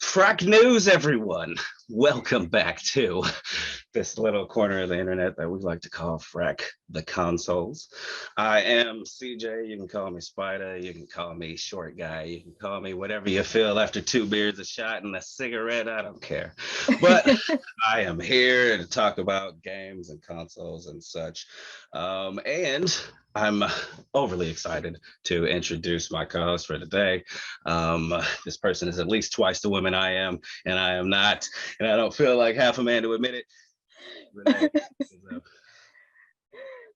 Frack news, everyone. Welcome back to this little corner of the internet that we like to call Frack the Consoles. I am CJ. You can call me Spider. You can call me Short Guy. You can call me whatever you feel after 2 beers, a shot, and a cigarette. I don't care. But I am here to talk about games and consoles and such. And I'm overly excited to introduce my co-host for today. This person is at least twice the woman I am, and I am not, and I don't feel like half a man to admit it. Renee,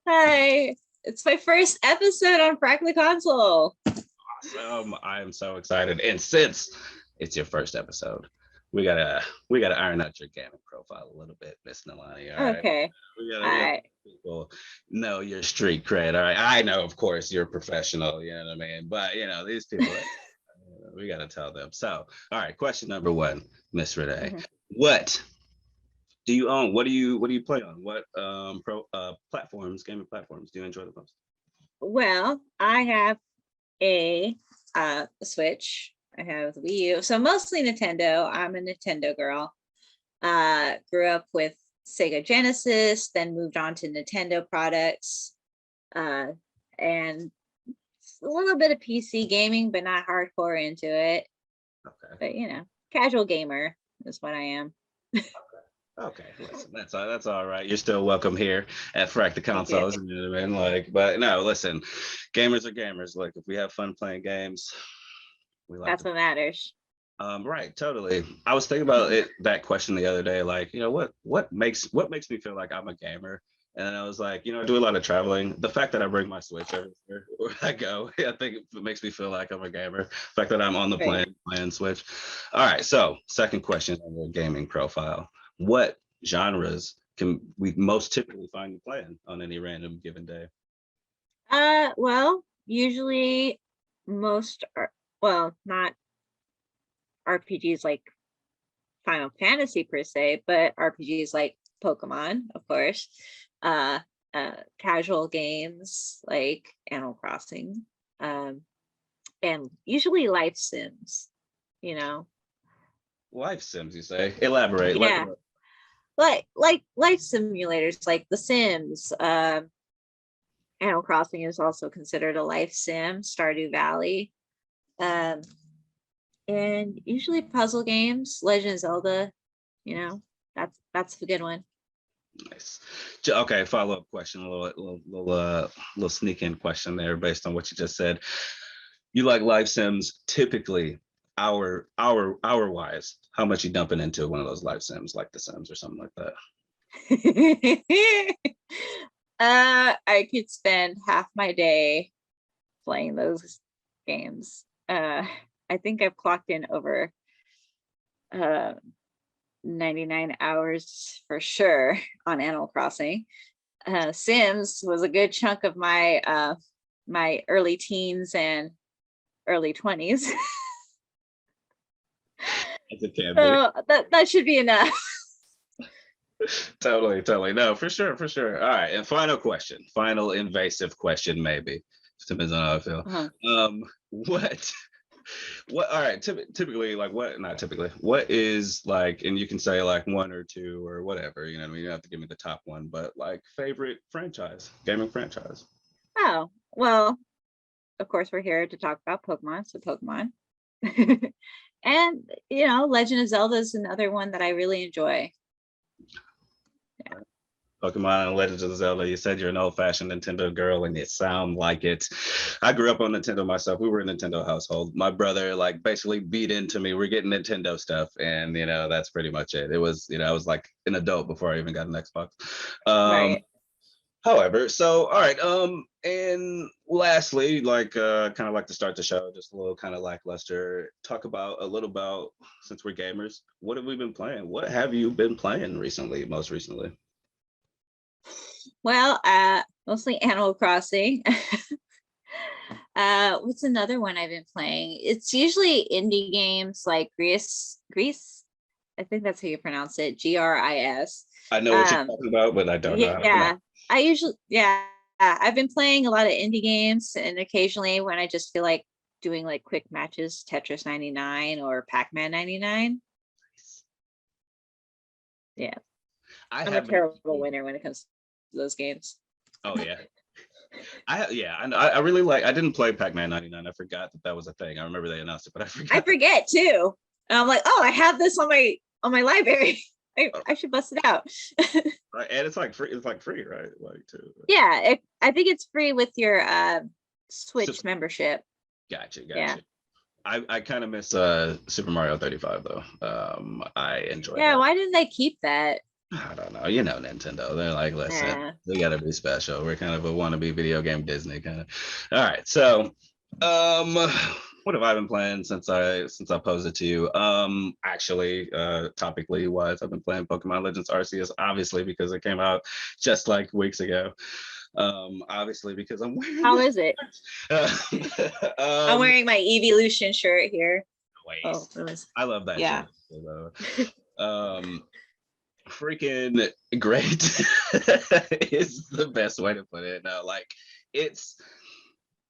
Hi, it's my first episode on Frack the Console. awesome! I am so excited, and since it's your first episode, we gotta iron out your gaming profile a little bit, Miss Nalani. All right. Okay. We gotta people know your street cred. All right. I know, of course, you're a professional, you know what I mean? But these people we gotta tell them. So, all right, question number one, Miss Renee. What do you own? What do you play on? What gaming platforms do you enjoy the most? Well, I have a Switch. I have the Wii U, so mostly Nintendo. I'm a Nintendo girl. Grew up with Sega Genesis, then moved on to Nintendo products, and a little bit of PC gaming, but not hardcore into it. Okay. But casual gamer is what I am. Okay, listen, that's all right. You're still welcome here at Frack the Consoles. You know what I mean? But no, listen, gamers are gamers. Like, if we have fun playing games, That's what matters. Right, totally. I was thinking about that question the other day. Like, what makes me feel like I'm a gamer? And then I was like, I do a lot of traveling. The fact that I bring my Switch everywhere where I go, I think it makes me feel like I'm a gamer. The fact that I'm on the plane playing Switch. All right, so second question on your gaming profile. What genres can we most typically find you playing on any random given day? Well, usually most are, well, not RPGs like Final Fantasy per se, but RPGs like Pokemon, of course. Casual games like Animal Crossing, and usually life sims. Life sims, you say? Elaborate. Yeah, like life simulators like The Sims. Animal Crossing is also considered a life sim. Stardew Valley. And usually puzzle games, Legend of Zelda, that's a good one. Nice. Okay, follow-up question, a little sneak in question there based on what you just said. You like live sims typically hour wise. How much you dumping into one of those live sims like The Sims or something like that? I could spend half my day playing those games. I think I've clocked in over 99 hours for sure on Animal Crossing. Sims was a good chunk of my my early teens and early 20s. So that should be enough. Totally. No, for sure. All right, and final invasive question, maybe. Just depends on how I feel. What all right, typically, like, not typically, what is, like, and you can say like one or two or whatever, you don't have to give me the top one, but like favorite gaming franchise. Oh, well, of course we're here to talk about Pokemon, so Pokemon. And Legend of Zelda is another one that I really enjoy. Pokemon and Legends of Zelda. You said you're an old-fashioned Nintendo girl, and you sound like it. I grew up on Nintendo myself. We were a Nintendo household. My brother, like, basically beat into me. We're getting Nintendo stuff, and that's pretty much it. It was, I was like an adult before I even got an Xbox. Right. However, so all right. And lastly, like, kind of like to start the show, just a little kind of lackluster. Talk about a little about, since we're gamers, what have we been playing? What have you been playing recently? Most recently. Well, mostly Animal Crossing. What's another one I've been playing? It's usually indie games like Greece. I think that's how you pronounce it. GRIS. I know what you're talking about, but I don't know. Yeah, I've been playing a lot of indie games, and occasionally when I just feel like doing like quick matches, Tetris 99 or Pac-Man 99. Yeah, I I'm a haven't. terrible winner when it comes to those games. Oh yeah. I really like. I didn't play Pac-Man 99. I forgot that was a thing. I remember they announced it, but I forgot. I forget too. And I'm like, oh, I have this on my library. I should bust it out. And it's like free. It's like free, right? Like too. Yeah, I think it's free with your Switch membership. Gotcha. Yeah. I kind of miss Super Mario 35 though. I enjoyed Yeah, that. why didn't they keep that? I don't know. You know, Nintendo. They're like, listen, we gotta be special. We're kind of a wannabe video game Disney kind of. All right. So, what have I been playing since I posed it to you? Actually, topically wise, I've been playing Pokemon Legends Arceus, obviously because it came out just like weeks ago. Obviously because I'm wearing. How is it? I'm um, wearing my Evolution shirt here. Oh, it was. I love that. Yeah. Shit. Freaking great is the best way to put it. Now, like, it's,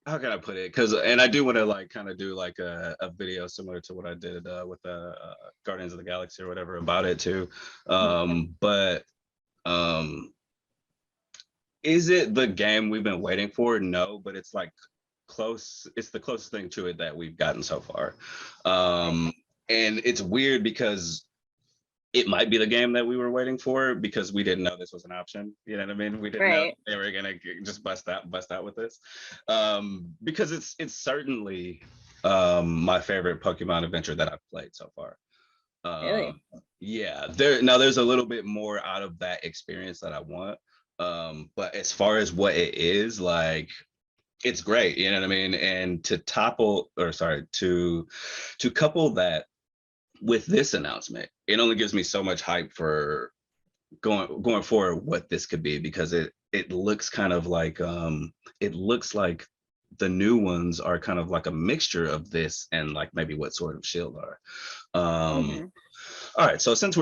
how can I put it? Because, and I do want to like kind of do like a video similar to what I did with Guardians of the Galaxy or whatever about it too. But is it the game we've been waiting for? No, but it's like close. It's the closest thing to it that we've gotten so far. And it's weird because it might be the game that we were waiting for because we didn't know this was an option. You know what I mean? We didn't know they were gonna just bust out with this. Because it's certainly my favorite Pokemon adventure that I've played so far. Really? Yeah. There's a little bit more out of that experience that I want. But as far as what it is, like, it's great, you know what I mean? And to couple that with this announcement, it only gives me so much hype for going forward what this could be, because it looks kind of like it looks like the new ones are kind of like a mixture of this and like maybe what Sword of Shield are. All right, so since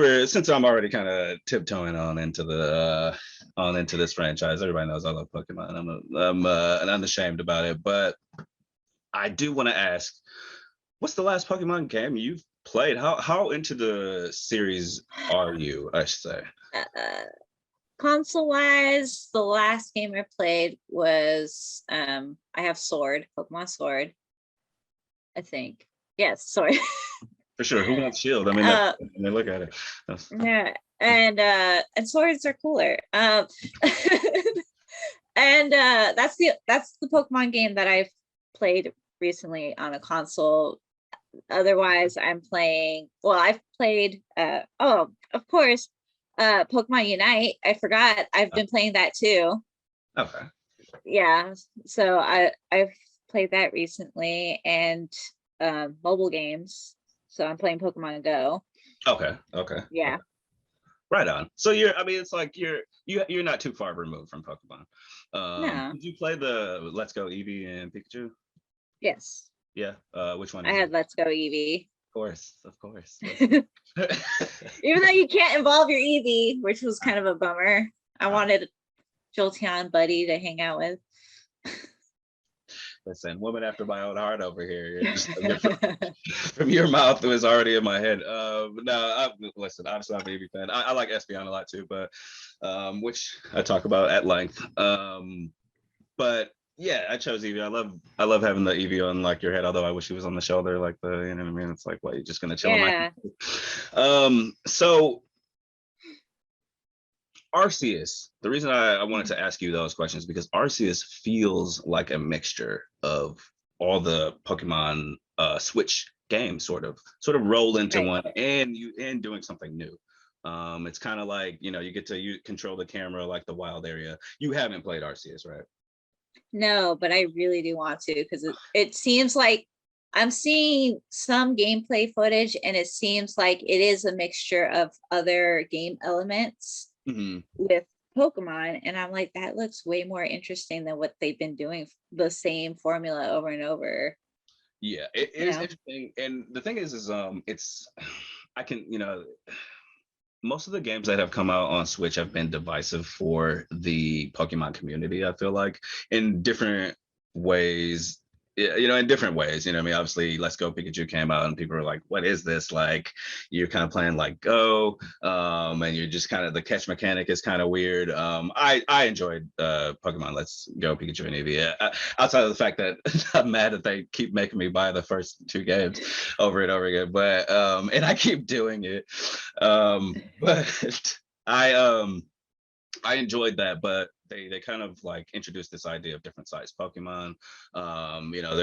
I'm already kind of tiptoeing on into this franchise, everybody knows I love Pokemon. I'm unashamed about it, but I do want to ask, what's the last Pokemon game you've played? How into the series are you, I should say? Console wise, the last game I played was I have Sword, Pokemon Sword. I think. Yes, Sword. For sure. Who wants Shield? I mean, look at it. Yeah, and swords are cooler. And that's the Pokemon game that I've played recently on a console. Otherwise, I've played of course, Pokemon Unite. I forgot I've been playing that too. Okay. Yeah, so I've played that recently, and mobile games. So I'm playing Pokemon Go. Okay. Yeah. Right on. So it's like you're not too far removed from Pokemon. No. Did you play the Let's Go Eevee and Pikachu? Yes. Yeah. Which one? I had Let's Go Eevee. Of course. Even though you can't involve your Eevee, which was kind of a bummer. I wanted Jolteon Buddy to hang out with. Listen, woman after my own heart over here. From your mouth, it was already in my head. Listen, obviously I'm an Eevee fan. I like Espeon a lot too, but which I talk about at length. But yeah, I chose Eevee. I love having the Eevee on like your head, although I wish he was on the shoulder, like you know what I mean? It's like, what, you're just gonna chill in my so Arceus, the reason I wanted to ask you those questions because Arceus feels like a mixture of all the Pokemon Switch games, sort of roll into one, and doing something new. It's kind of like, you get to control the camera like the wild area. You haven't played Arceus, right? No, but I really do want to, because it seems like I'm seeing some gameplay footage, and it seems like it is a mixture of other game elements with Pokemon, and I'm like, that looks way more interesting than what they've been doing, the same formula over and over. Yeah, it is interesting, and the thing is it's, I can, most of the games that have come out on Switch have been divisive for the Pokemon community, I feel like, in different ways. in different ways. I mean, obviously, Let's Go Pikachu came out, and people were like, "What is this?" Like, you're kind of playing like Go, and you're just kind of the catch mechanic is kind of weird. I enjoyed Pokemon Let's Go Pikachu and Eevee. Outside of the fact that I'm mad that they keep making me buy the first two games over and over again, but and I keep doing it. But I enjoyed that, but they kind of like introduced this idea of different size Pokemon. There are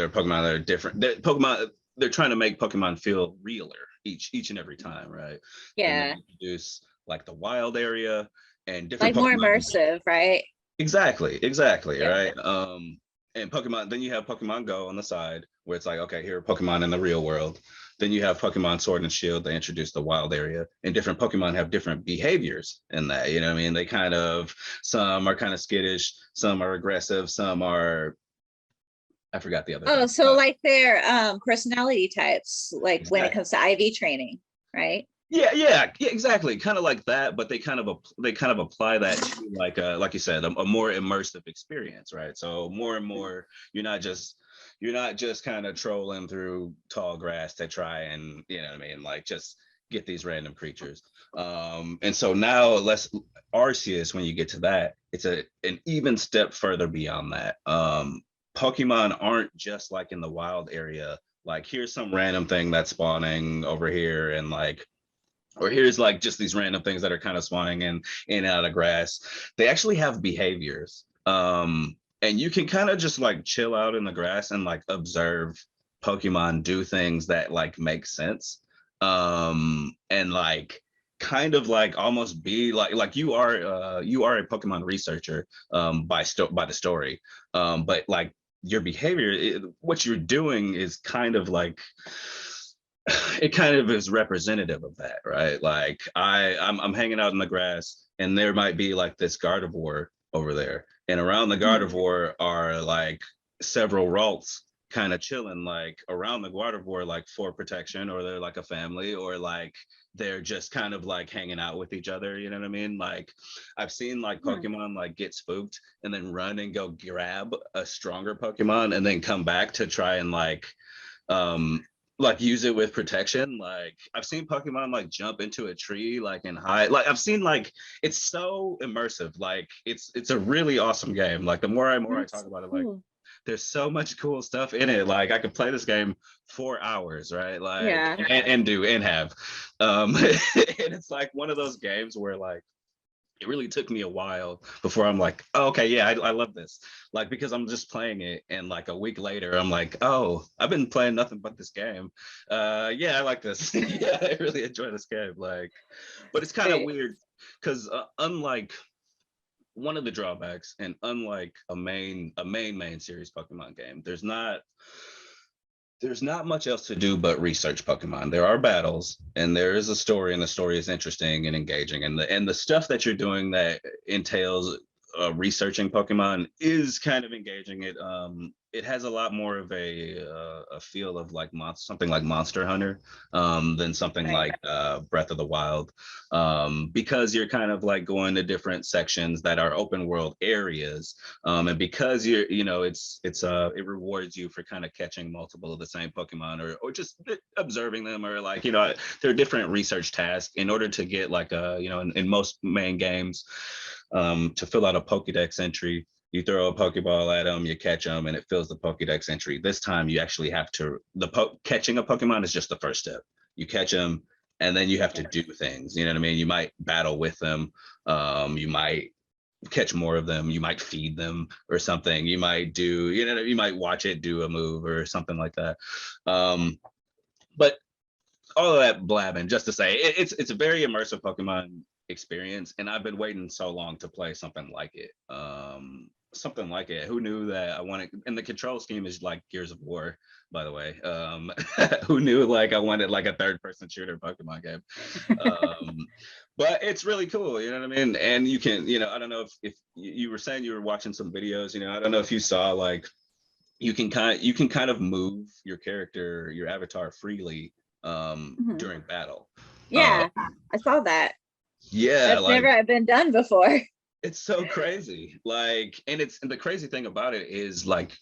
Pokemon that are different. They're trying to make Pokemon feel realer each and every time, right? Then they Yeah, introduce like the wild area and different like more Pokemon. immersive, right? Exactly, Yeah. right? And Pokemon, then you have Pokemon Go on the side where it's like, okay, here are Pokemon in the real world. Then you have Pokemon Sword and Shield. They introduce the wild area, and different Pokemon have different behaviors in that. You know what I mean? They kind of, some are kind of skittish, some are aggressive, some are, I forgot the other Oh, thing. so like their personality types, like when it Exactly. comes to IV training, right? Yeah, exactly. Kind of like that, but they kind of apply that to like you said, a more immersive experience, right? So more and more, you're not just kind of trolling through tall grass to try and what I mean, like just get these random creatures. And so now let's Arceus, when you get to that, it's an even step further beyond that. Pokemon aren't just like in the wild area. Like here's some random thing that's spawning over here, and like or here's like just these random things that are kind of spawning in and out of grass. They actually have behaviors. And you can kind of just like chill out in the grass and like observe Pokemon do things that like make sense. And like kind of like almost be like you are a Pokemon researcher by the story. But like your behavior, what you're doing is kind of like it kind of is representative of that, right? Like I'm hanging out in the grass, and there might be like this Gardevoir over there, and around the Mhm. Gardevoir are like several Ralts kind of chilling, like around the Gardevoir, like for protection, or they're like a family, or like they're just kind of like hanging out with each other. You know what I mean? Like I've seen like Hmm. Pokemon like get spooked and then run and go grab a stronger Pokemon and then come back to try and um use it with protection. Like I've seen Pokemon like jump into a tree like and hide. Like I've seen like it's so immersive. Like it's a really awesome game. Like the more I That's talk about it, like cool. there's so much cool stuff in it. Like I could play this game for hours, right? Like Yeah. and do and have. And it's like one of those games where like it really took me a while before I'm like, oh, okay, yeah, I love this. Like, because I'm just playing it, and like a week later, I'm like, oh, I've been playing nothing but this game. Yeah, I like this. Yeah, I really enjoy this game. Like, but it's kind of Right. weird because unlike one of the drawbacks, and unlike a main series Pokemon game, there's not much else to do but research Pokemon. There are battles, and there is a story, and the story is interesting and engaging. And the stuff that you're doing that entails researching Pokemon is kind of engaging. It has a lot more of a feel of like something like Monster Hunter than something Right. like Breath of the Wild, because you're kind of like going to different sections that are open world areas, and because it rewards you for kind of catching multiple of the same Pokemon, or just observing them, or like there are different research tasks in order to get like in most main games, to fill out a Pokédex entry. You throw a Pokeball at them, you catch them, and it fills the Pokédex entry. This time, you actually have to catching a Pokemon is just the first step. You catch them, and then you have to do things. You know what I mean? You might battle with them. You might catch more of them. You might feed them or something. You might watch it do a move or something like that. But all of that blabbing just to say it's a very immersive Pokemon experience, and I've been waiting so long to play something like it. Something like it. Who knew that I wanted? And the control scheme is like Gears of War, by the way. Who knew like I wanted like a third-person shooter Pokemon game? Um, but it's really cool, you know what I mean? And you can, I don't know if you were saying you were watching some videos, I don't know if you saw like you can kind of move your character, your avatar freely Mhm. during battle. Uh Yeah, I saw that. yeah, That's like never been done before. it's so crazy. Like, and the crazy thing about it is like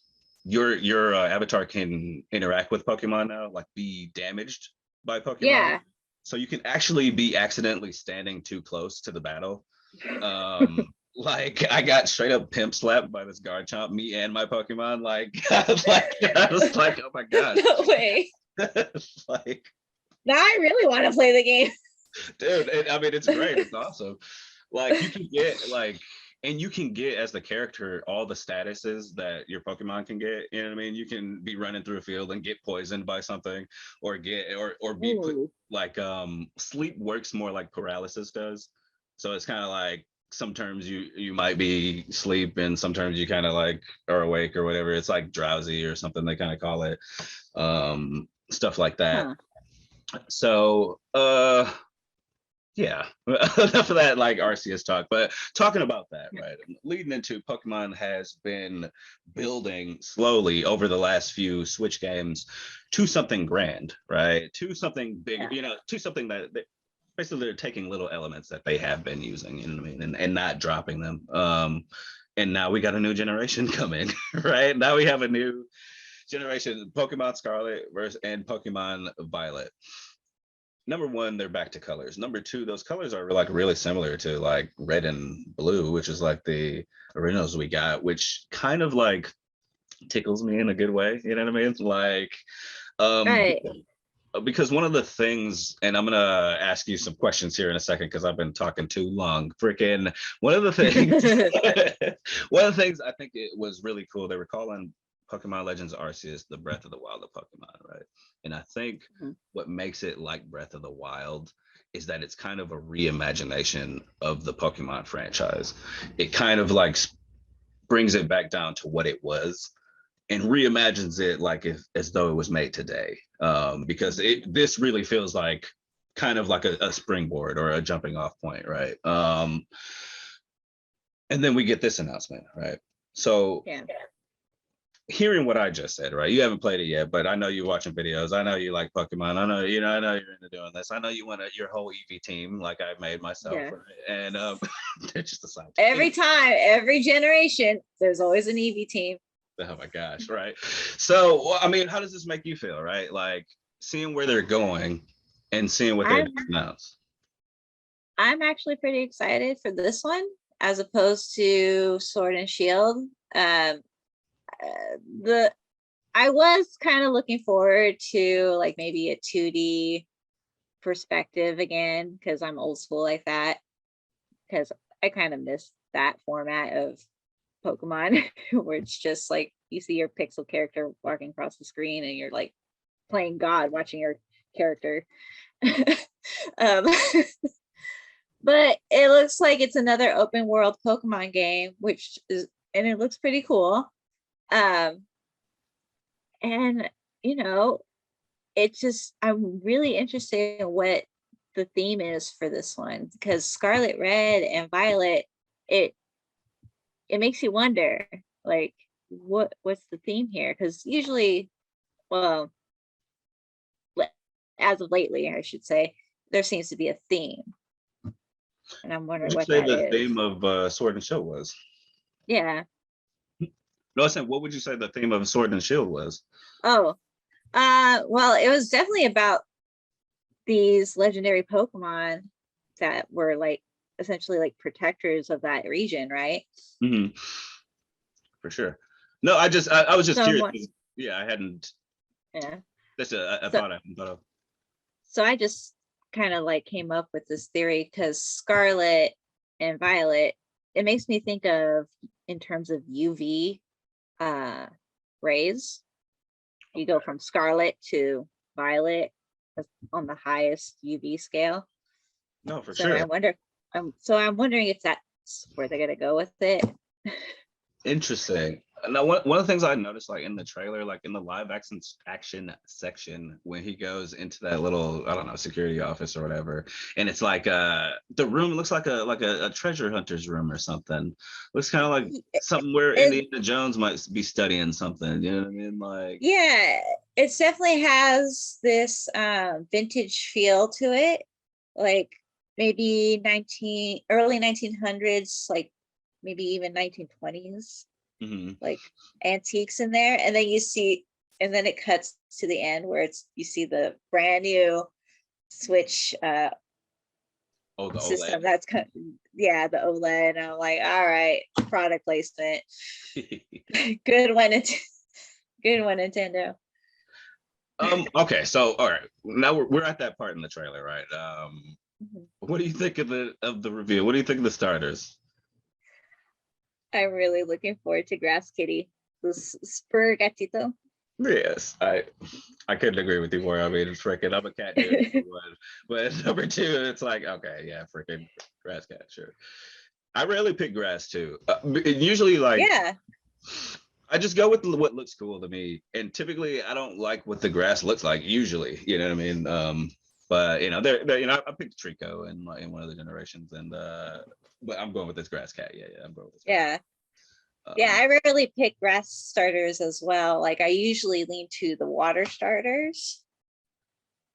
your avatar can interact with Pokemon now, like be damaged by Pokemon. Yeah. So you can actually be accidentally standing too close to the battle. Like I got straight up pimp slapped by this Garchomp, me and my Pokemon. Like, I was like, oh my gosh. No way. Like, Now I really want to play the game. dude, I mean, it's great. It's awesome. Like you can get like, and you can get as the character all the statuses that your Pokemon can get. You know what I mean? You can be running through a field and get poisoned by something, or get or be put Ooh. like sleep works more like paralysis does. So it's kind of like some terms you might be sleep and sometimes you kind of like are awake or whatever. It's like drowsy or something they kind of call it. Stuff like that. Huh. So yeah, enough of that like Arceus talk. But talking about that, right? Leading into Pokemon has been building slowly over the last few Switch games to something grand, right? To something big, Yeah. you know, to something that basically they're taking little elements that they have been using, you know what I mean, and not dropping them. And now we got a new generation coming, right? Now we have a new generation, Pokemon Scarlet versus and Pokemon Violet. Number one, they're back to colors. Number two, those colors are like really similar to like red and blue, which is like the originals we got, which kind of like tickles me in a good way. You know what I mean? Like, um, Right. because one of the things, and I'm gonna ask you some questions here in a second because I've been talking too long. Freaking one of the things, one of the things I think it was really cool. They were calling Pokemon Legends Arceus the Breath of the Wild of Pokemon, right? And I think what makes it like Breath of the Wild is that it's kind of a reimagination of the Pokemon franchise. It kind of like brings it back down to what it was and reimagines it like if, as though it was made today. Because this really feels like kind of like a springboard or a jumping off point, right? And then we get this announcement, right? So Yeah. hearing what I just said, right? You haven't played it yet, but I know you're watching videos. I know you like Pokemon. I know, you know, I know you're into doing this. I know you want your whole EV team, like I made myself, Yeah. right? And they're just a side. Every time, every generation, there's always an EV team. Oh my gosh, right? So, I mean, how does this make you feel, right? Like seeing where they're going and seeing what they've I'm announced. I'm actually pretty excited for this one as opposed to Sword and Shield. The I was kind of looking forward to like maybe a 2D perspective again because I'm old school like that. Because I kind of miss that format of Pokemon where it's just like you see your pixel character walking across the screen and you're like playing God watching your character. um, but it looks like it's another open world Pokemon game, which is and it looks pretty cool. Um, and you know, it just I'm really interested in what the theme is for this one because Scarlet Red and Violet, it it makes you wonder like what's the theme here? Because usually, well, as of lately, I should say, there seems to be a theme. And I'm What wondering would you what say that the is. theme of Sword and Shield was? Yeah. No, I said, what would you say the theme of Sword and Shield was? Oh, well, it was definitely about these legendary Pokemon that were like essentially like protectors of that region, right? Mm-hmm. For sure. No, I was just So I'm curious. what 'Cause, yeah, I hadn't. yeah. That's a So thought I hadn't thought of. so I just kind of like came up with this theory because Scarlet and Violet, it makes me think of in terms of UV uh rays. You go from Scarlet to Violet on the highest UV scale. No, for So I sure. wonder, I'm wondering if that's where they're gonna go with it. Interesting. Now, one of the things I noticed, like in the trailer, like in the live action section, when he goes into that little, I don't know, security office or whatever, and it's like the room looks like a treasure hunter's room or something. Looks kind of like something where It, Indiana Jones might be studying something. You know what I mean? Like, yeah, it definitely has this vintage feel to it, like maybe early 1900s, like maybe even 1920s. Mhm. like antiques in there, and then you see, and then it cuts to the end where you see the brand new Switch Oh, the system. OLED. That's yeah, the OLED. And I'm like, all right, product placement. Good one, good one, Nintendo. Okay, so all right, now we're at that part in the trailer, right? Mhm. What do you think of the review? What do you think of the starters? I'm really looking forward to Grass Kitty. This spur gatito. Yes, I couldn't agree with you more. I mean, it's freaking I'm a cat dude, number one. But number two, it's like, okay, yeah, freaking grass cat, sure. I rarely pick grass too. Usually, like, Yeah. I just go with what looks cool to me. And typically, I don't like what the grass looks like. Usually, you know what I mean. But they're I picked Trico in one of the generations, and but I'm going with this grass cat. Yeah, I'm going with this. Yeah. Yeah, Um, I rarely pick grass starters as well. Like I usually lean to the water starters.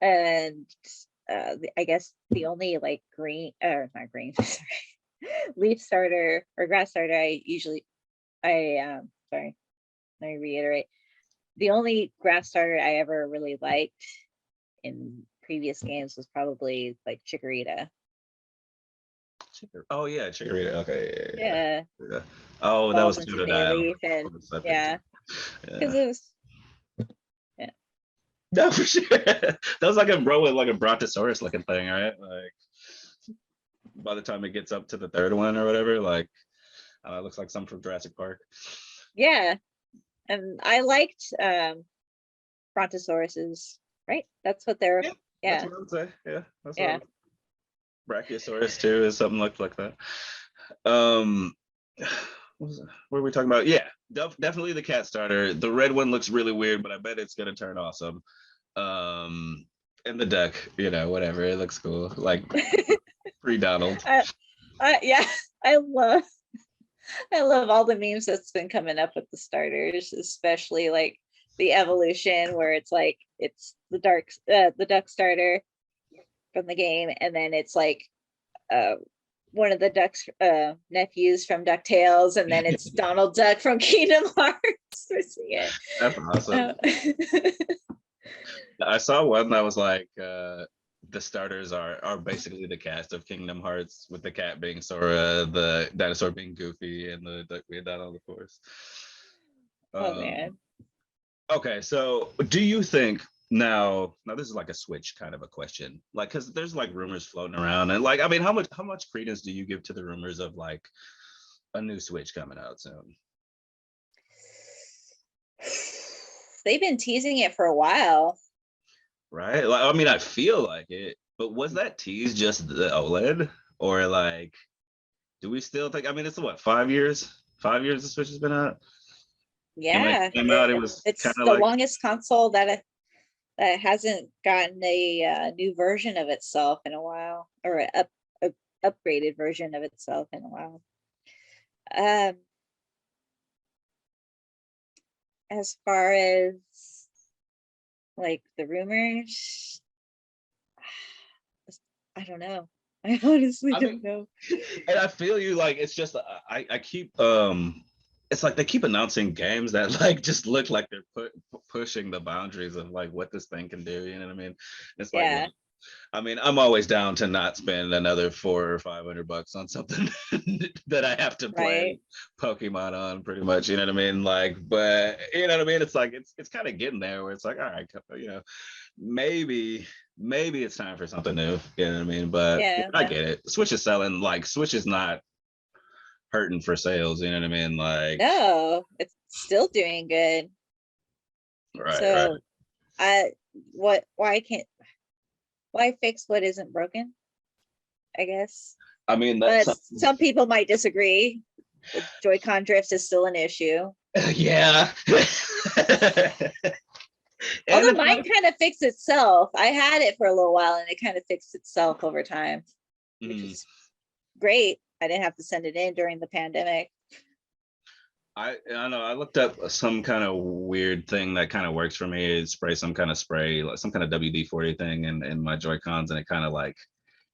And I guess the only like green or not green, sorry, leaf starter or grass starter sorry, let me reiterate. The only grass starter I ever really liked in previous games was probably like Chikorita. oh yeah, Chikorita. Okay, Yeah, yeah. Oh, that falls was into Pseudo leaf and yeah, because Yeah. it was yeah. No, for sure. That was like a bro with like a brontosaurus looking thing, right? Like by the time it gets up to the third one or whatever, like it looks like something from Jurassic Park. Yeah, and I liked Brontosauruses, right? That's what they're Yeah, that's yeah, what I would say. Yeah, that's what I yeah. would. Brachiosaurus too is something like that. Um, what are we talking about? Yeah, definitely the cat starter. The red one looks really weird, but I bet it's gonna turn awesome. Um, and the duck, whatever, it looks cool. Like pre-Donald. Yeah, I love I love all the memes that's been coming up with the starters, especially like the evolution where it's like it's the duck starter from the game, and then it's like uh one of the ducks nephews from DuckTales, and then it's Donald Duck from Kingdom Hearts. We're seeing it. That's awesome. I saw one that was like the starters are basically the cast of Kingdom Hearts, with the cat being Sora, the dinosaur being Goofy, and the duck being Donald, of course. Oh Um, man. okay, so do you think now this is like a Switch kind of a question, like because there's like rumors floating around, and like I mean, how much credence do you give to the rumors of like a new Switch coming out soon? They've been teasing it for a while. Right? Like, I mean, I feel like it, but was that tease just the OLED, or like, do we still think? I mean, it's what, 5 years? 5 years the Switch has been out, and when it Yeah, came out, it was kind it's of the like, longest console that hasn't gotten a new version of itself in a while, or a upgraded version of itself in a while. Um, as far as like the rumors, I don't know. I honestly I mean, don't know. and I feel you. Like, it's just I keep it's like they keep announcing games that like just look like they're pushing the boundaries of like what this thing can do. You know what I mean? It's like, Yeah, I mean, I'm always down to not spend another $400 or $500 on something that I have to right. play Pokemon on, pretty much. You know what I mean? Like, but you know what I mean? It's like it's kind of getting there where it's like, all right, maybe it's time for something new. You know what I mean? But Yeah. I get it. Switch is selling. Like, Switch is not hurting for sales. You know what I mean? Like, No, it's still doing good. right. So I why fix what isn't broken? I guess. I mean, that's But something. some people might disagree. The Joy-Con drift is still an issue. Yeah. And Although it's mine not. kind of fixed itself. I had it for a little while and it kind of fixed itself over time, which Mhm. is great. I didn't have to send it in during the pandemic. I know I looked up some kind of weird thing that kind of works for me. Is spray some kind of spray, like some kind of WD-40 thing in my Joy Cons, and it kind of like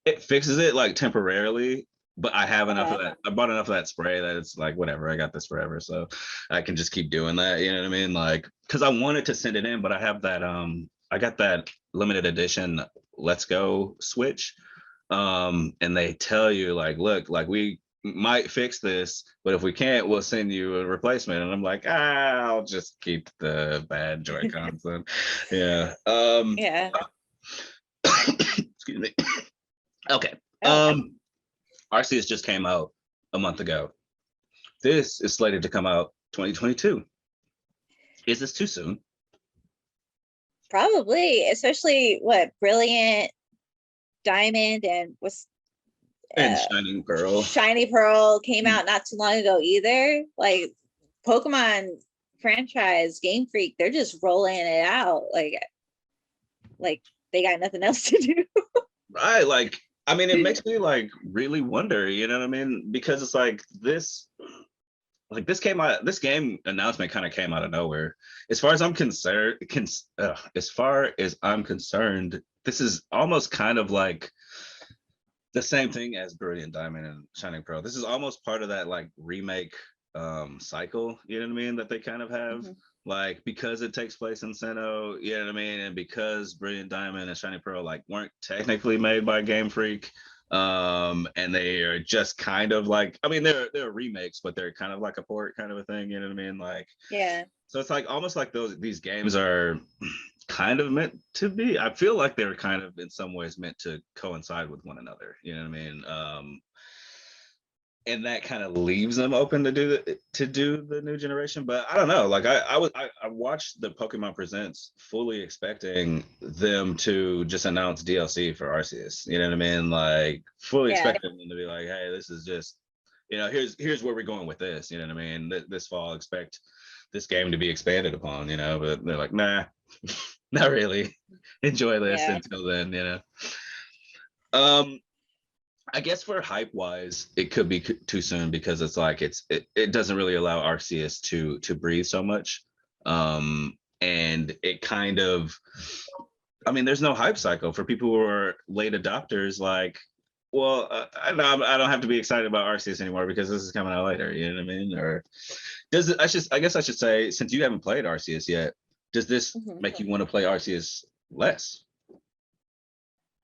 it fixes it like temporarily, but I have enough of Uh, that. I bought enough of that spray that it's like whatever. I got this forever, so I can just keep doing that. You know what I mean? Like, because I wanted to send it in, but I have that. I got that limited edition Let's Go Switch. And they tell you like, look, like we might fix this, but if we can't, we'll send you a replacement. And I'm like, I'll just keep the bad Joy Cons then. Yeah. yeah. Excuse me. Okay. Oh, Arceus just came out a month ago. This is slated to come out 2022. Is this too soon? probably, especially what Brilliant Diamond and was And Shining Pearl. Shiny Pearl came out not too long ago either. Like Pokemon franchise Game Freak, they're just rolling it out like they got nothing else to do. Right. Like, I mean, it makes me like really wonder, you know what I mean? Because it's like this came out, this game announcement kind of came out of nowhere. As far as I'm concerned, as far as I'm concerned, this is almost kind of like the same thing as Brilliant Diamond and Shining Pearl. This is almost part of that like remake cycle, you know what I mean, that they kind of have. Mhm. Like because it takes place in Sinnoh, you know what I mean, and because Brilliant Diamond and Shining Pearl like weren't technically made by Game Freak, and they are just kind of like, I mean, they're remakes, but they're kind of like a port kind of a thing, you know what I mean? Like, Yeah. so it's like almost like these games are kind of meant to be. I feel like they're kind of in some ways meant to coincide with one another. You know what I mean? And that kind of leaves them open to do the new generation. But I don't know. Like I watched the Pokemon Presents fully expecting them to just announce DLC for Arceus. You know what I mean? Like fully Yeah. expecting them to be like, hey, this is just, here's where we're going with this. You know what I mean? This fall, expect this game to be expanded upon. But they're like, nah, not really. Enjoy this Yeah. until then. Um, I guess for hype wise, it could be too soon because it's like it doesn't really allow Arceus to breathe so much. And it kind of, I mean, there's no hype cycle for people who are late adopters. Like, well, I don't have to be excited about Arceus anymore because this is coming out later. You know what I mean? Or does it? I guess I should say, since you haven't played Arceus yet, does this Mhm. make you want to play Arceus less?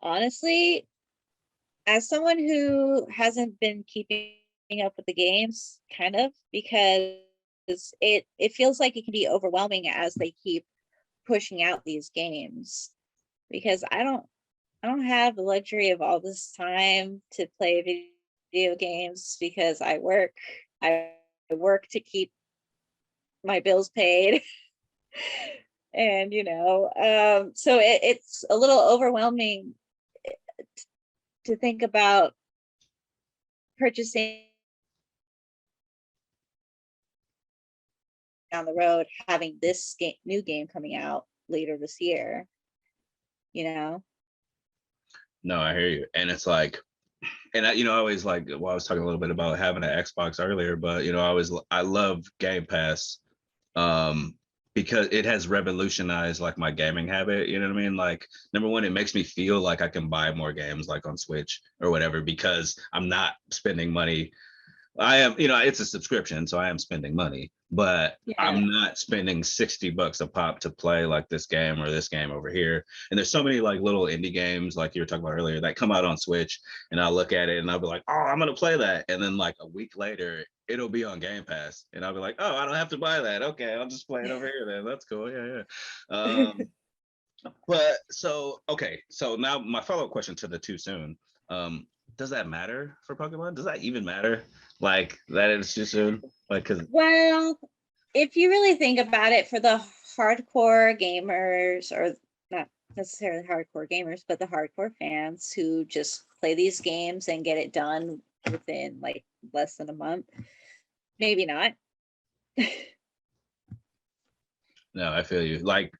Honestly, as someone who hasn't been keeping up with the games, kind of, because it feels like it can be overwhelming as they keep pushing out these games. Because I don't have the luxury of all this time to play video games because I work to keep my bills paid. And so it's a little overwhelming to think about purchasing down the road, having this new game coming out later this year, you know. No, I hear you, and it's like, and I always like. Well, I was talking a little bit about having an Xbox earlier, but I love Game Pass, um, because it has revolutionized like my gaming habit. You know what I mean? Like number one, it makes me feel like I can buy more games like on Switch or whatever because I'm not spending money. I am, it's a subscription, so I am spending money, but Yeah. I'm not spending $60 a pop to play like this game or this game over here. And there's so many like little indie games, like you were talking about earlier, that come out on Switch, and I'll look at it and I'll be like, oh, I'm gonna play that. And then like a week later, it'll be on Game Pass, and I'll be like, oh, I don't have to buy that. Okay, I'll just play it over here then. That's cool. Yeah, yeah. But so okay, so now my follow-up question to the too soon. Um, does that matter for Pokemon? Does that even matter? Like that it's too soon? Like because Well, if you really think about it, for the hardcore gamers, or not necessarily hardcore gamers, but the hardcore fans who just play these games and get it done within like less than a month, maybe not. no, I feel you. Like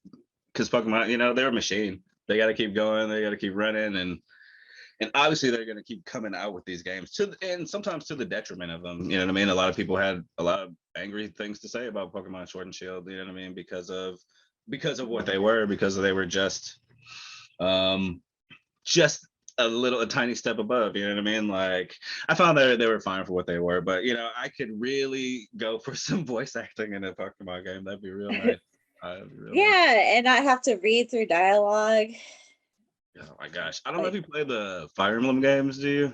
because Pokemon, they're a machine. They got to keep going. They got to keep running, and obviously they're going to keep coming out with these games and sometimes to the detriment of them. You know what I mean? A lot of people had a lot of angry things to say about Pokemon Sword and Shield. You know what I mean? Because of what they were, because they were just a tiny step above, you know what I mean? Like I found that they were fine for what they were, but I could really go for some voice acting in a Pokemon game. That'd be real nice. That'd be real nice. Yeah, and not have to read through dialogue. Oh my gosh. I don't know if you play the Fire Emblem games, do you?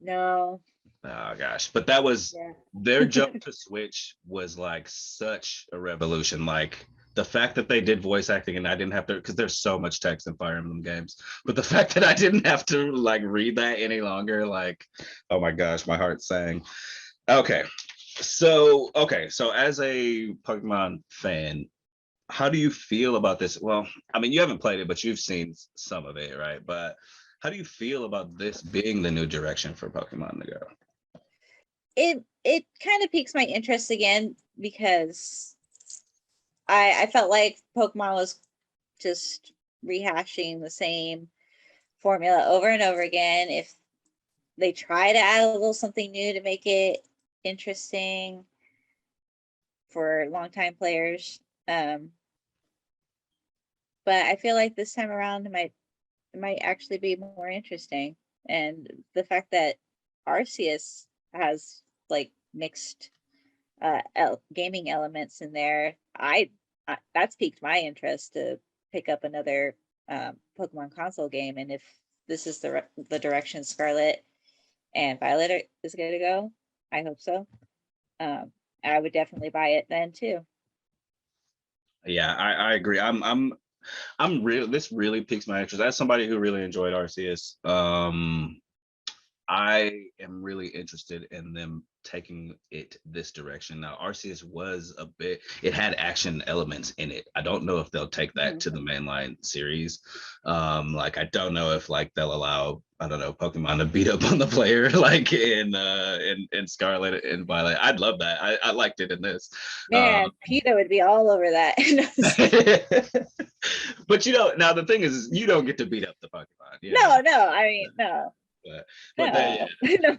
No. Oh gosh. But that was Yeah. their jump to Switch was like such a revolution. Like the fact that they did voice acting and I didn't have to, because there's so much text in Fire Emblem games, but the fact that I didn't have to like read that any longer, like, oh my gosh, my heart sang. So as a Pokemon fan, how do you feel about this? Well, I mean, you haven't played it, but you've seen some of it, right? But how do you feel about this being the new direction for Pokemon to go? It kind of piques my interest again because I felt like Pokemon was just rehashing the same formula over and over again. If they try to add a little something new to make it interesting for longtime players, but I feel like this time around it might actually be more interesting. And the fact that Arceus has like mixed gaming elements in there, I that's piqued my interest to pick up another Pokemon console game. And if this is the direction Scarlet and Violet is going to go, I hope so. I would definitely buy it then too. Yeah, I agree. I'm real. This really piques my interest. As somebody who really enjoyed Arceus, I am really interested in them taking it this direction. Now, Arceus was it had action elements in it. I don't know if they'll take that to the mainline series. Like I don't know if like they'll allow, I don't know, Pokemon to beat up on the player like in Scarlet and Violet. I'd love that. I liked it in this. Man, PETA would be all over that. But now the thing is you don't get to beat up the Pokemon. No, I mean, no. But then, No.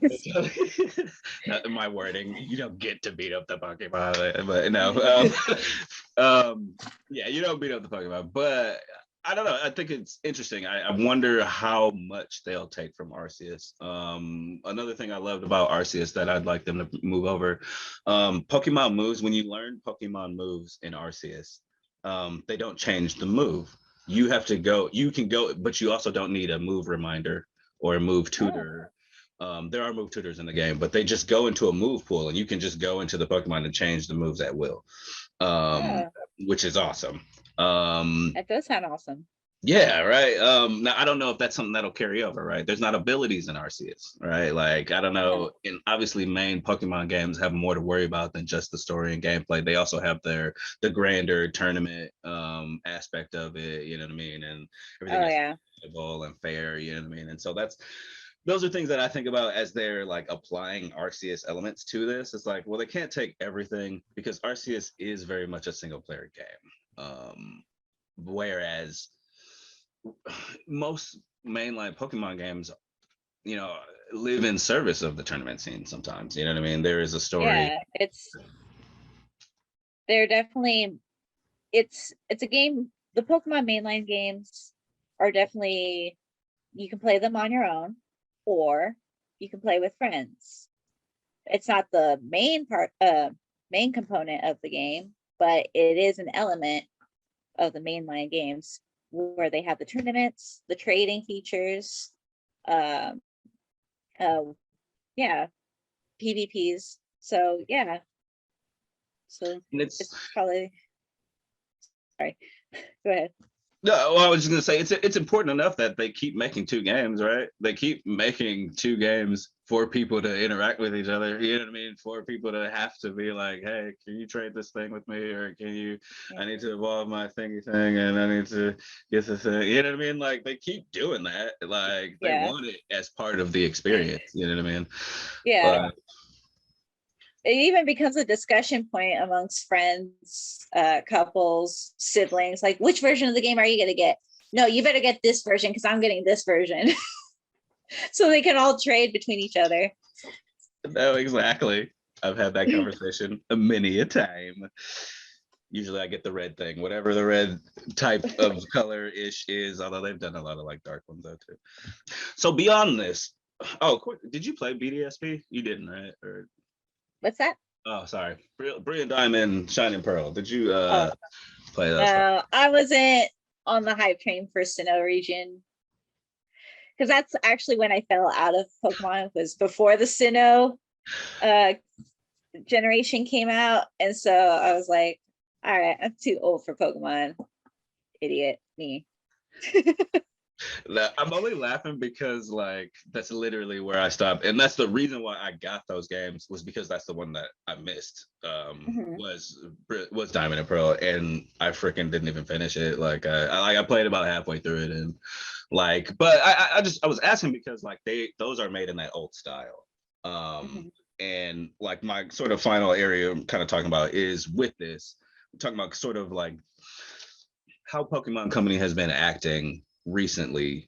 not my wording. You don't get to beat up the Pokemon, but no. Yeah, you don't beat up the Pokemon, but I don't know. I think it's interesting. I wonder how much they'll take from Arceus. Another thing I loved about Arceus that I'd like them to move over, Pokemon moves. When you learn Pokemon moves in Arceus, they don't change the move. You have to go. You can go, but you also don't need a move reminder or a move tutor. There are move tutors in the game, but they just go into a move pool and you can just go into the Pokemon and change the moves at will, which is awesome. That does sound awesome. Yeah, right. Now I don't know if that's something that'll carry over, right? There's not abilities in Arceus, right? Like I don't know. And obviously, main Pokemon games have more to worry about than just the story and gameplay. They also have the grander tournament aspect of it. You know what I mean? And everything is equitable and fair. You know what I mean? And so those are things that I think about as they're like applying Arceus elements to this. It's like, well, they can't take everything because Arceus is very much a single player game. Whereas most mainline Pokemon games, live in service of the tournament scene sometimes. You know what I mean? There is a story. Yeah, they're definitely it's a game. The Pokemon mainline games are definitely, you can play them on your own or you can play with friends. It's not the main component of the game, but it is an element of the mainline games where they have the tournaments, the trading features, yeah, PvPs. So yeah, so it's probably, sorry. Go ahead. No, well, I was just gonna say it's important enough that they keep making two games, right? They keep making two games for people to interact with each other. You know what I mean? For people to have to be like, hey, can you trade this thing with me, or can you? I need to evolve my thingy thing, and I need to get this thing. You know what I mean? Like they keep doing that. Like they want it as part of the experience. You know what I mean? Yeah. It even becomes a discussion point amongst friends, couples, siblings, like which version of the game are you going to get? No, you better get this version because I'm getting this version. So they can all trade between each other. No, exactly. I've had that conversation many a time. Usually I get the red thing, whatever the red type of color-ish is, although they've done a lot of like dark ones though too. So beyond this, oh, quick, did you play BDSP? You didn't, right? Or What's that? oh, sorry, Brilliant Diamond, Shining Pearl. Did you Oh, play those? no, I wasn't on the hype train for Sinnoh region because that's actually when I fell out of Pokemon, was before the Sinnoh uh generation came out, and so I was like, all right, I'm too old for Pokemon. Idiot me. I'm only laughing because like that's literally where I stopped, and that's the reason why I got those games, was because that's the one that I missed. Mhm. Was Diamond and Pearl, and I freaking didn't even finish it. Like I played about halfway through it, and like, but I was asking because like those are made in that old style. Mhm. And like my sort of final area I'm kind of talking about is with this, I'm talking about sort of like how Pokemon Company has been acting recently,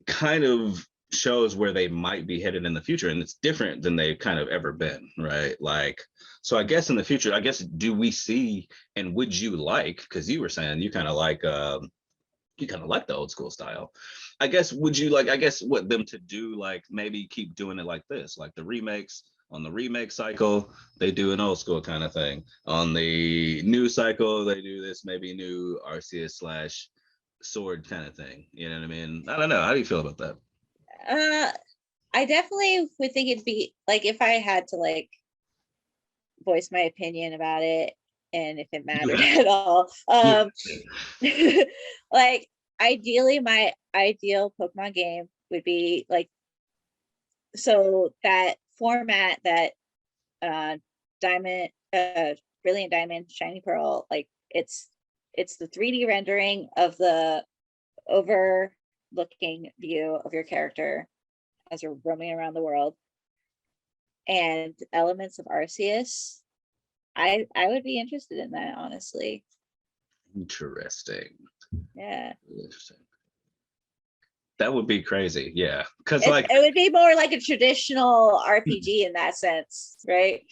kind of shows where they might be headed in the future, and it's different than they've kind of ever been, right? Like, so I guess in the future, I guess, do we see, and would you like, because you were saying you kind of like the old school style, I guess, would you like, I guess, what them to do, like maybe keep doing it like this, like the remakes, on the remake cycle they do an old school kind of thing, on the new cycle they do this maybe new Arceus slash sword kind of thing, you know what I mean? I don't know, how do you feel about that? uh I definitely would think it'd be like, if I had to like voice my opinion about it, and if it You mattered have at all. you Like, ideally, my ideal Pokemon game would be like, so that format that uh Diamond, Brilliant Diamond, Shiny Pearl, like it's the 3D rendering of the overlooking view of your character as you're roaming around the world, and elements of Arceus. I would be interested in that, honestly. interesting. Yeah. Interesting. That would be crazy, yeah, because It like, it would be more like a traditional RPG in that sense, right?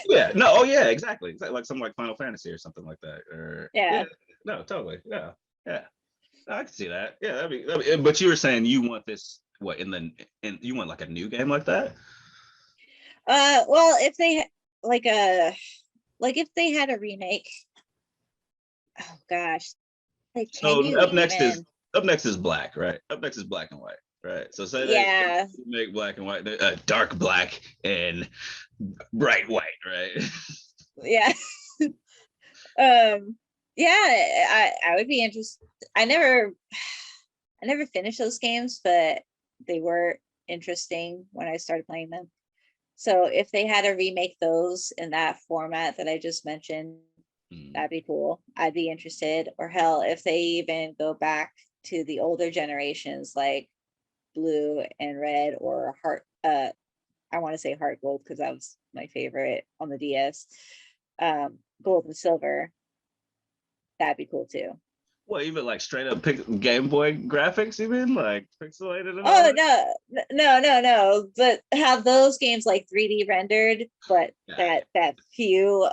yeah, no, oh yeah, exactly, like something like Final Fantasy or something like that, or yeah, Yeah. no, totally, yeah, yeah. I can see that. Yeah, that'd be. But you were saying you want this what in you want like a new game like that? Well, if they like a like if they had a remake, oh gosh, like, can So you even? up next is black, right? Up next is black and white, right? So say they Yeah, make black and white, dark black and bright white, right? yeah. um, yeah, I would be interested. I never finished those games, but they were interesting when I started playing them. So if they had to remake those in that format that I just mentioned, Hmm. that'd be cool. I'd be interested. Or hell, if they even go back to the older generations like blue and red, or heart, I want to say heart gold because that was my favorite on the DS. Gold and silver, that'd be cool too. Well, even like straight up Game Boy graphics, even like pixelated and all Oh that. no, no! But have those games like 3D rendered, but Yeah, yeah. that view,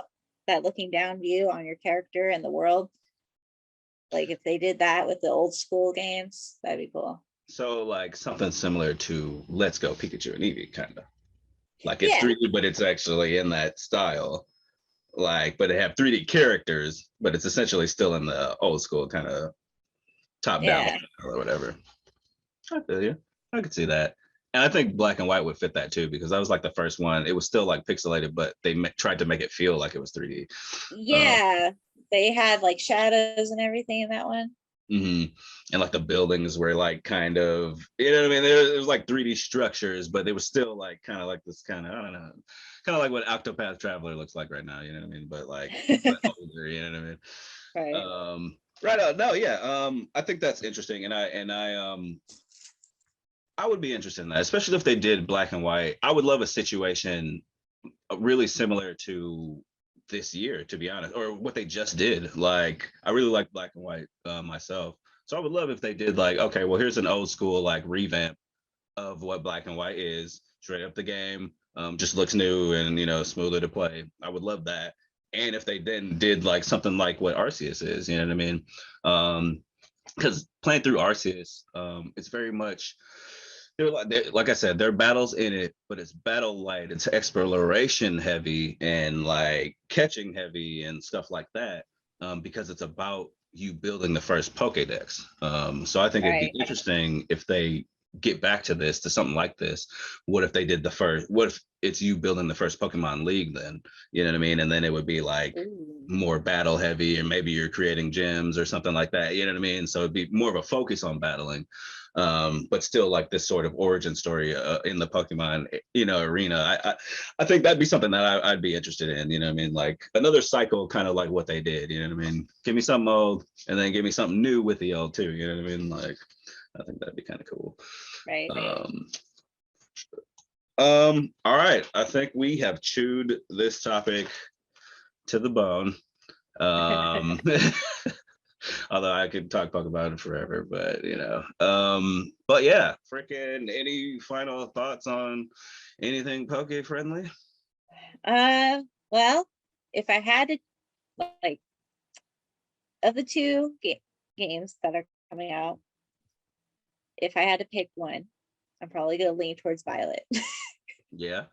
that looking down view on your character and the world. Like if they did that with the old school games, that'd be cool. So like something similar to Let's Go Pikachu and Eevee, kind of like it's Yeah, 3D, but it's actually in that style. Like, but they have 3D characters, but it's essentially still in the old school kind of top down yeah, or whatever. I feel you. I could see that. And I think black and white would fit that too, because that was like the first one. It was still like pixelated, but they tried to make it feel like it was 3D. Um, yeah. They had like shadows and everything in that one. mhm. And like the buildings were like kind of, you know what I mean? There was like 3D structures, but they were still like kind of like this kind of, I don't know, kind of like what Octopath Traveler looks like right now, you know what I mean? But older, you know what I mean? Right. Right on. No, yeah. I think that's interesting, and I would be interested in that, especially if they did black and white. I would love a situation really similar to this year, to be honest, or what they just did. Like, I really like black and white myself, so I would love if they did like, okay, well, here's an old school like revamp of what black and white is, straight up the game, just looks new and smoother to play. I would love that. and if they then did like something like what Arceus is, you know what I mean? Because playing through Arceus, it's very much like I said, there are battles in it, but it's battle light, it's exploration heavy and like catching heavy and stuff like that, because it's about you building the first Pokédex. So I think it'd be Right. interesting if they get back to this, to something like this. What if they did the first? What if it's you building the first Pokemon League? Then you know what I mean, and then it would be like Ooh. more battle heavy, and maybe you're creating gyms or something like that. You know what I mean? So it'd be more of a focus on battling, but still like this sort of origin story in the Pokemon, arena. I think that'd be something that I'd be interested in. You know what I mean? Like another cycle, kind of like what they did. You know what I mean? Give me something old, and then give me something new with the old too. You know what I mean? Like I think that'd be kind of cool. Right. All right. I think we have chewed this topic to the bone. Um, although I could talk about it forever, but but yeah, freaking any final thoughts on anything poke friendly? Well, if I had to, like, of the two games that are coming out, if I had to pick one, I'm probably gonna lean towards Violet. Yeah.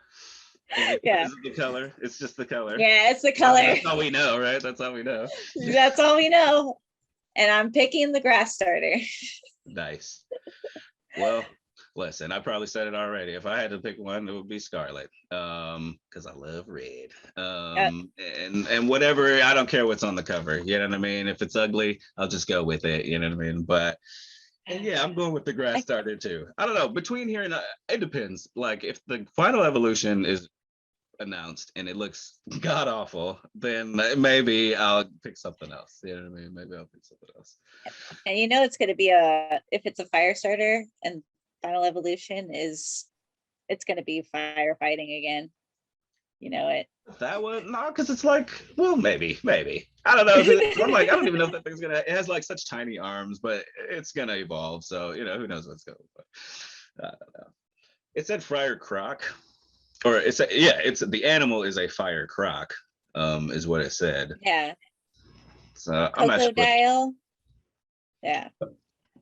Yeah. Is it the color? It's just the color. Yeah, it's the color. That's all we know, right? That's all we know. That's all we know. And I'm picking the grass starter. Nice. Well, listen, I probably said it already. If I had to pick one, it would be Scarlet. Because I love red. And whatever, I don't care what's on the cover. You know what I mean? If it's ugly, I'll just go with it. You know what I mean? But and yeah, I'm going with the grass starter too. I don't know. Between here and it depends. Like if the final evolution is announced and it looks god awful, then maybe I'll pick something else. You know what I mean? Maybe I'll pick something else. And it's going to be if it's a fire starter and final evolution is, it's going to be firefighting again. You know it. That one, no, because it's like, well, maybe. I don't know. I'm like, I don't even know if that thing's gonna. It has like such tiny arms, but it's gonna evolve. So who knows what's going. But I don't know. It said Friar Croc, or it's the animal is a fire croc, is what it said. Yeah. So I'm not sure. Crocodile. Yeah.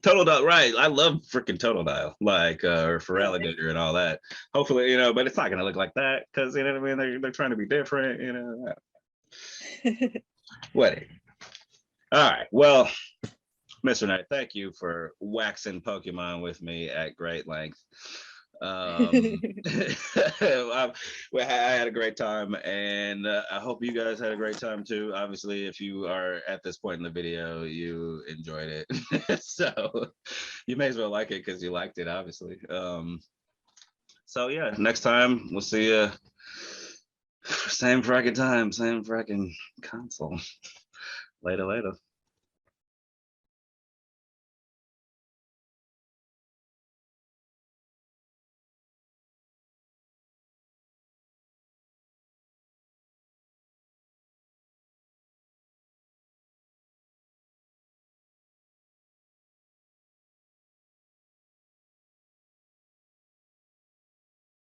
Totodile, right? I love freaking Totodile, like or Feraligatr and all that. Hopefully, but it's not gonna look like that because you know what I mean. They're trying to be different, What? All right. Well, Mr. Knight, thank you for waxing Pokemon with me at great length. I had a great time, and I hope you guys had a great time too. Obviously, if you are at this point in the video, you enjoyed it, so you may as well like it because you liked it, obviously. So yeah, next time we'll see you. Same fracking time, same fracking console. Later.